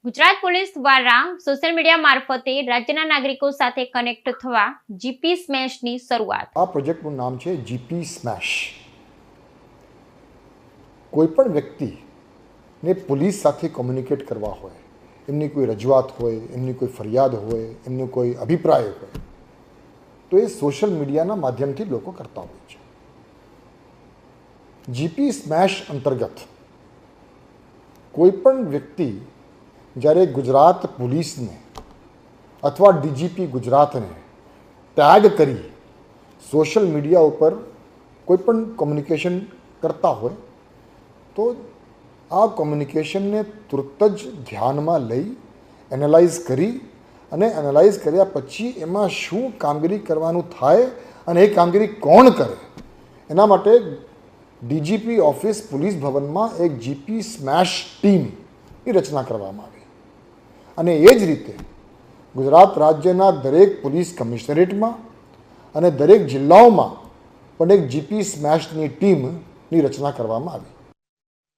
Gujarat police દ્વારા social media મારફતે રાજ્યના નાગરિકો સાથે કનેક્ટ થવા જીપી સ્મેશની શરૂઆત. આ પ્રોજેક્ટનું નામ છે જીપી સ્મેશ. કોઈપણ વ્યક્તિને પોલીસ સાથે કોમ્યુનિકેટ કરવા હોય, એમની કોઈ રજૂઆત હોય, એમની કોઈ ફરિયાદ હોય, એમનો કોઈ અભિપ્રાય હોય, તો એ સોશિયલ મીડિયાના માધ્યમથી લોકો કરતા હોય છે. જીપી સ્મેશ અંતર્ગત કોઈપણ વ્યક્તિ જ્યારે ગુજરાત પોલીસને અથવા ડીજીપી ગુજરાતને ટેગ કરી સોશિયલ મીડિયા ઉપર કોઈપણ કોમ્યુનિકેશન કરતા હોય તો આ કોમ્યુનિકેશનને તુરત જ ધ્યાનમાં લઈ એનાલાઇઝ કરી અને એનાલાઇઝ કર્યા પછી એમાં શું કામગીરી કરવાનું થાય અને એ કામગીરી કોણ કરે એના માટે ડીજીપી ઓફિસ પોલીસ ભવનમાં એક જીપી સ્મેશ ટીમની રચના કરવામાં આવી. અને એ જ રીતે ગુજરાત રાજ્યના દરેક પોલીસ કમિશનરેટમાં અને દરેક જિલ્લાઓમાં પણ એક જીપી સ્મેશની ટીમની રચના કરવામાં આવી.